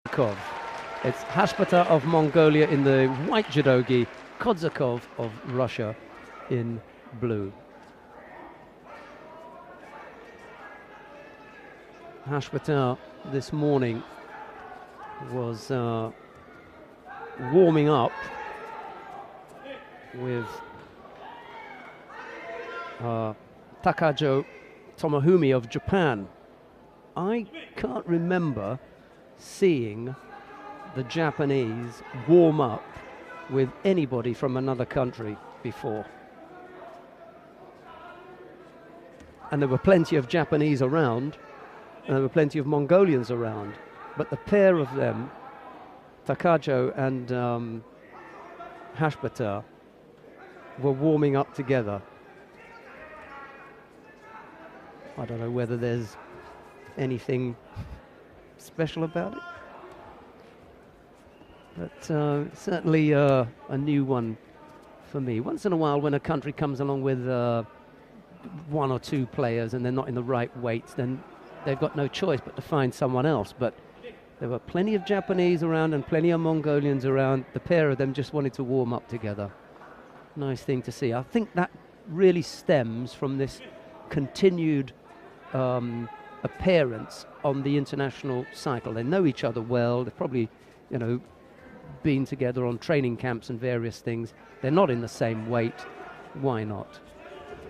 Kodzokov. It's Khashbaatar of Mongolia in the white judogi, Kodzokov of Russia in blue. Khashbaatar this morning was warming up with Takajo Tomohumi of Japan. I can't remember seeing the Japanese warm up with anybody from another country before. And there were plenty of Japanese around, and there were plenty of Mongolians around, but the pair of them, Takajo and Khashbaatar, were warming up together. I don't know whether there's anything special about it, but certainly a new one for me. Once in a while, when a country comes along with one or two players and they're not in the right weights, then they've got no choice but to find someone else. But there were plenty of Japanese around and plenty of Mongolians around. The pair of them just wanted to warm up together. Nice thing to see. I think that really stems from this continued appearance on the international cycle. They know each other well. They've probably, you know, been together on training camps and various things. They're not in the same weight. Why not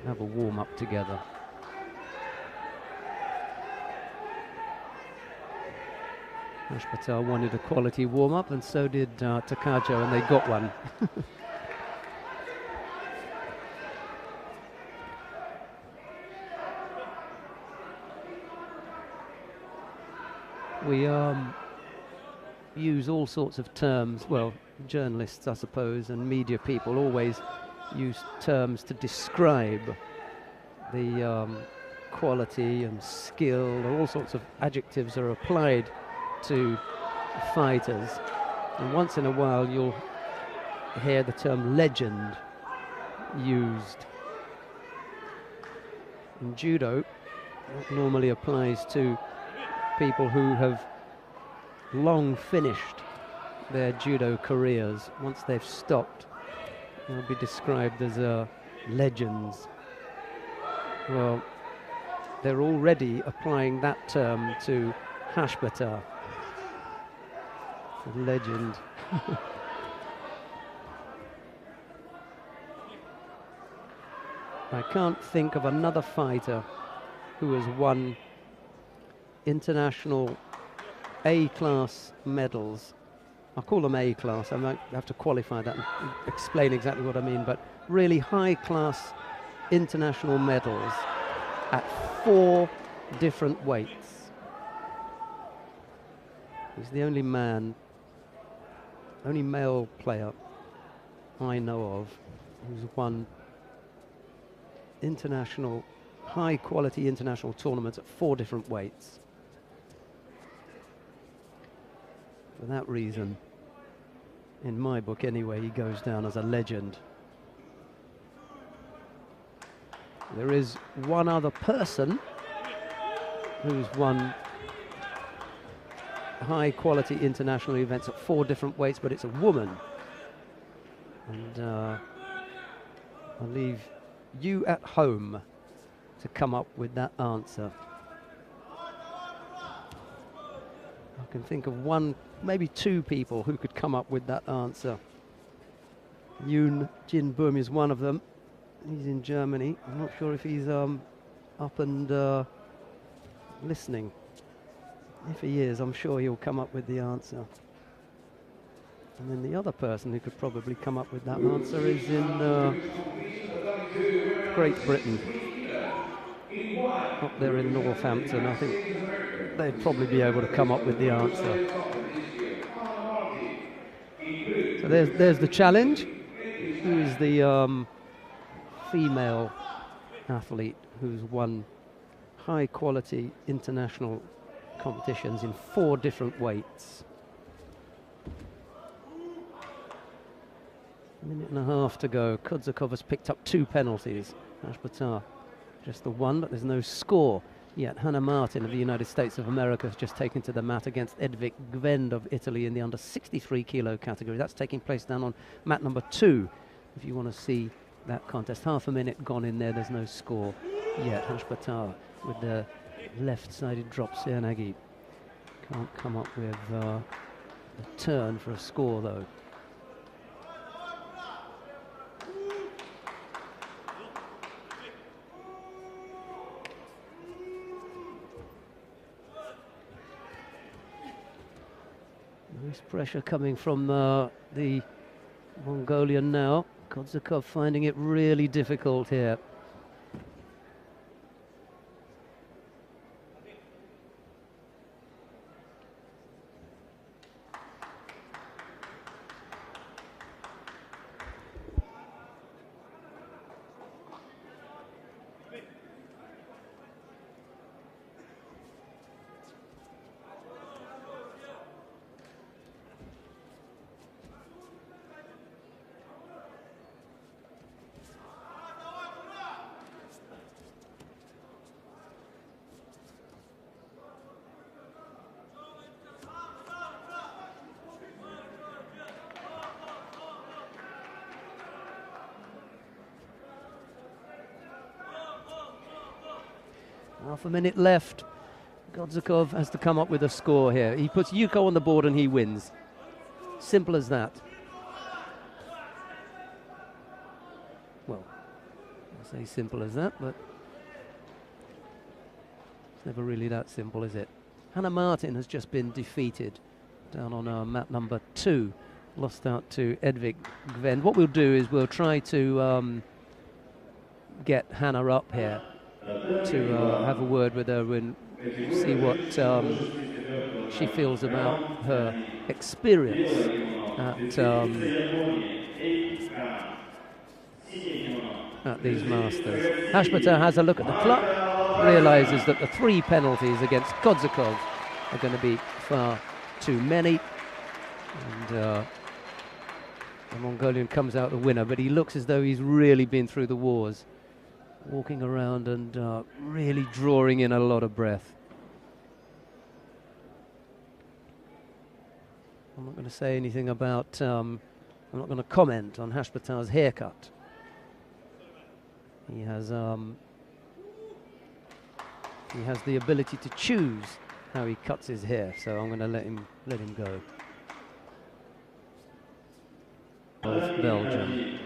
have a warm up together? Khashbaatar wanted a quality warm up, and so did Takajo, and they got one. We use all sorts of terms. Well, journalists, I suppose, and media people always use terms to describe the quality and skill. All sorts of adjectives are applied to fighters, and once in a while you'll hear the term legend used. In judo, it normally applies to people who have long finished their judo careers. Once they've stopped, they'll be described as legends. Well, they're already applying that term to Khashbaatar. Legend. I can't think of another fighter who has won international A-class medals. I'll call them A-class. I might have to qualify that and explain exactly what I mean, but really high-class international medals at 4 different weights. He's the only man, only male player I know of who's won international, high-quality international tournaments at 4 different weights. For that reason, in my book anyway, he goes down as a legend. There is one other person who's won high-quality international events at 4 different weights, but it's a woman. And I'll leave you at home to come up with that answer. I can think of one, maybe 2 people who could come up with that answer. Yoon Jin Boom is one of them. He's in Germany. I'm not sure if he's up and listening. If he is, I'm sure he'll come up with the answer. And then the other person who could probably come up with that answer is in Great Britain. Up there in Northampton, I think they'd probably be able to come up with the answer. So there's the challenge. Who is the female athlete who's won high-quality international competitions in 4 different weights? A minute and a half to go. Kodzokov has picked up 2 penalties. Khashbaatar just the one, but there's no score. yet. Hannah Martin of the United States of America has just taken to the mat against Edvik Gvend of Italy in the under 63 kilo category. That's taking place down on mat number 2. If you want to see that contest, half a minute gone in there. There's no score yet. Khashbaatar with the left-sided drop. Sianagi can't come up with a turn for a score though. Nice pressure coming from the Mongolian now. Kodzokov finding it really difficult here. Half a minute left. Kodzokov has to come up with a score here. He puts Yuko on the board and he wins. Simple as that. Well, I say simple as that, but it's never really that simple, is it? Hannah Martin has just been defeated down on mat number 2. Lost out to Edvik Gvend. What we'll do is we'll try to get Hannah up here to have a word with her and see what she feels about her experience at these Masters. Khashbaatar has a look at the clock, realises that the 3 penalties against Kodzokov are going to be far too many, and the Mongolian comes out the winner, but he looks as though he's really been through the wars. Walking around and really drawing in a lot of breath. I'm not going to say anything about, I'm not going to comment on Khashbaatar's haircut. He has the ability to choose how he cuts his hair, so I'm going to let him go. Of Belgium.